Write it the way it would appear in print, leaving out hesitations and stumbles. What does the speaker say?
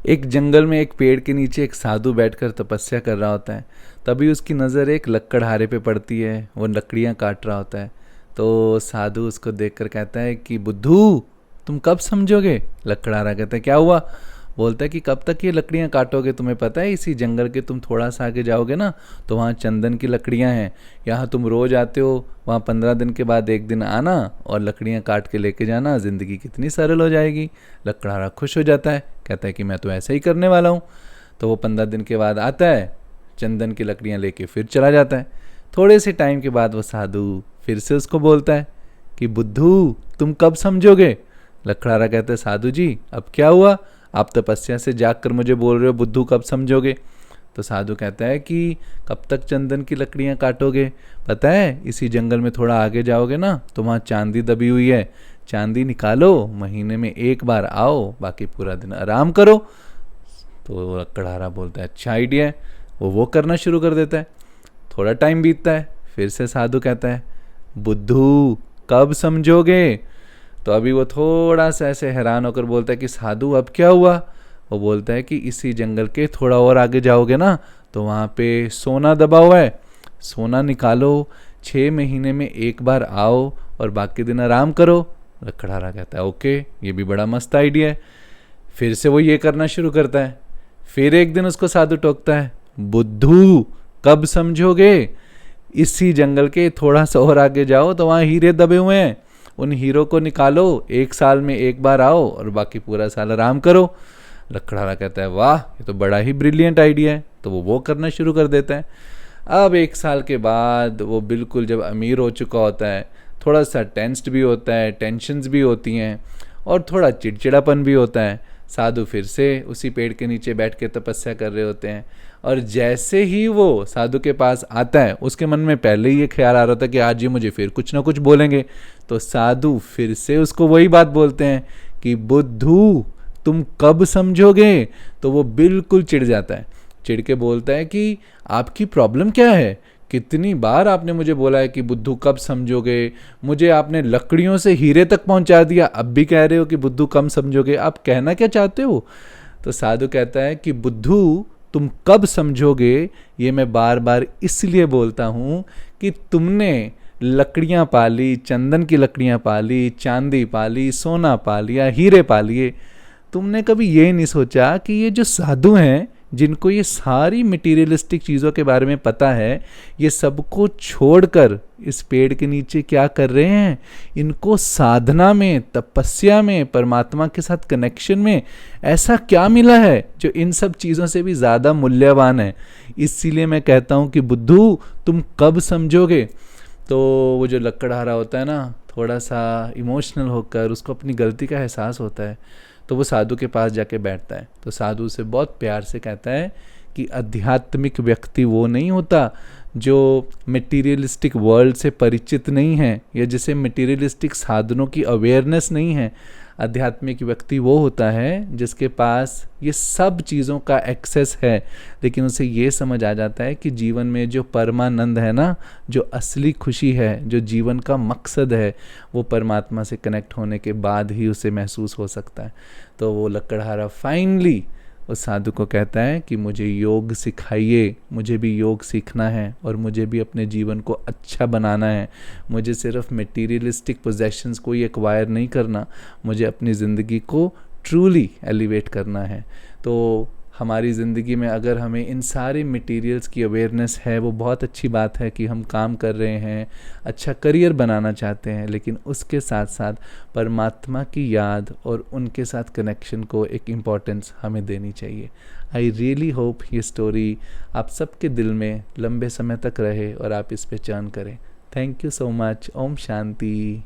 एक जंगल में एक पेड़ के नीचे एक साधु बैठकर तपस्या कर रहा होता है। तभी उसकी नज़र एक लकड़हारे पे पड़ती है, वो लकड़ियाँ काट रहा होता है। तो साधु उसको देखकर कहता है कि बुद्धू, तुम कब समझोगे? लकड़हारा कहता है क्या हुआ? बोलता है कि कब तक ये लकड़ियाँ काटोगे? तुम्हें पता है इसी जंगल के तुम थोड़ा सा आगे जाओगे ना तो वहाँ चंदन की लकड़ियाँ हैं। यहाँ तुम रोज़ आते हो, वहाँ 15 दिन के बाद एक दिन आना और लकड़ियाँ काट के लेके जाना, ज़िंदगी कितनी सरल हो जाएगी। लकड़हारा खुश हो जाता है, कहता है कि मैं तो ऐसा ही करने वाला हूँ। तो वो 15 दिन के बाद आता है, चंदन की लकड़ियाँ लेके फिर चला जाता है। थोड़े से टाइम के बाद वो साधु फिर से उसको बोलता है कि बुद्धू, तुम कब समझोगे? लकड़हारा कहता है साधु जी अब क्या हुआ? आप तपस्या से जाग कर मुझे बोल रहे हो बुद्धू कब समझोगे? तो साधु कहता है कि कब तक चंदन की लकड़ियाँ काटोगे? पता है इसी जंगल में थोड़ा आगे जाओगे ना तो वहाँ चांदी दबी हुई है, चांदी निकालो, महीने में एक बार आओ, बाकी पूरा दिन आराम करो। तो लकड़हारा बोलता है अच्छा आइडिया है, वो करना शुरू कर देता है। थोड़ा टाइम बीतता है, फिर से साधु कहता है बुद्धू कब समझोगे? तो अभी वो थोड़ा सा ऐसे हैरान होकर बोलता है कि साधु अब क्या हुआ? वो बोलता है कि इसी जंगल के थोड़ा और आगे जाओगे ना तो वहाँ पे सोना दबा हुआ है, सोना निकालो, 6 महीने में एक बार आओ और बाकी दिन आराम करो। लकड़हारा कहता है ओके, ये भी बड़ा मस्त आइडिया है। फिर से वो ये करना शुरू करता है। फिर एक दिन उसको साधु टोकता है बुद्धू कब समझोगे? इसी जंगल के थोड़ा सा और आगे जाओ तो वहाँ हीरे दबे हुए हैं, उन हीरो को निकालो, 1 साल में एक बार आओ और बाकी पूरा साल आराम करो। लकड़हारा कहता है वाह, ये तो बड़ा ही ब्रिलियंट आइडिया है। तो वो करना शुरू कर देता है। अब 1 साल के बाद वो बिल्कुल जब अमीर हो चुका होता है, थोड़ा सा टेंस्ड भी होता है, टेंशन्स भी होती हैं और थोड़ा चिड़चिड़ापन भी होता है। साधु फिर से उसी पेड़ के नीचे बैठ के तपस्या कर रहे होते हैं और जैसे ही वो साधु के पास आता है उसके मन में पहले ही ये ख्याल आ रहा था कि आज ये मुझे फिर कुछ ना कुछ बोलेंगे। तो साधु फिर से उसको वही बात बोलते हैं कि बुद्धू तुम कब समझोगे? तो वो बिल्कुल चिढ़ जाता है, चिढ़ के बोलता है कि आपकी प्रॉब्लम क्या है? कितनी बार आपने मुझे बोला है कि बुद्धू कब समझोगे? मुझे आपने लकड़ियों से हीरे तक पहुंचा दिया, अब भी कह रहे हो कि बुद्धू कब समझोगे? आप कहना क्या चाहते हो? तो साधु कहता है कि बुद्धू तुम कब समझोगे ये मैं बार बार इसलिए बोलता हूँ कि तुमने लकड़ियाँ पाली, चंदन की लकड़ियाँ पाली, चांदी पाली, सोना पा लिया, हीरे पा लिए, तुमने कभी ये नहीं सोचा कि ये जो साधु हैं जिनको ये सारी मटेरियलिस्टिक चीज़ों के बारे में पता है, ये सबको छोड़कर इस पेड़ के नीचे क्या कर रहे हैं? इनको साधना में, तपस्या में, परमात्मा के साथ कनेक्शन में ऐसा क्या मिला है जो इन सब चीज़ों से भी ज़्यादा मूल्यवान है? इसीलिए मैं कहता हूँ कि बुद्धू तुम कब समझोगे? तो वो जो लकड़हारा होता है ना, थोड़ा सा इमोशनल होकर उसको अपनी गलती का एहसास होता है, तो वो साधु के पास जाके बैठता है। तो साधु उसे बहुत प्यार से कहता है कि आध्यात्मिक व्यक्ति वो नहीं होता जो मटेरियलिस्टिक वर्ल्ड से परिचित नहीं है या जिसे मटेरियलिस्टिक साधनों की अवेयरनेस नहीं है। आध्यात्मिक व्यक्ति वो होता है जिसके पास ये सब चीज़ों का एक्सेस है, लेकिन उसे ये समझ आ जाता है कि जीवन में जो परमानंद है ना, जो असली खुशी है, जो जीवन का मकसद है, वो परमात्मा से कनेक्ट होने के बाद ही उसे महसूस हो सकता है। तो वो लकड़हारा फाइनली उस साधु को कहता है कि मुझे योग सिखाइए, मुझे भी योग सीखना है और मुझे भी अपने जीवन को अच्छा बनाना है। मुझे सिर्फ मटेरियलिस्टिक पोजेशंस को ही एक्वायर नहीं करना, मुझे अपनी ज़िंदगी को ट्रूली एलिवेट करना है। तो हमारी ज़िंदगी में अगर हमें इन सारे मटेरियल्स की अवेयरनेस है, वो बहुत अच्छी बात है कि हम काम कर रहे हैं, अच्छा करियर बनाना चाहते हैं, लेकिन उसके साथ साथ परमात्मा की याद और उनके साथ कनेक्शन को एक इम्पॉर्टेंस हमें देनी चाहिए। आई रियली होप ये स्टोरी आप सबके दिल में लंबे समय तक रहे और आप इस पे चर्न करें। Thank you so much. ओम शांति।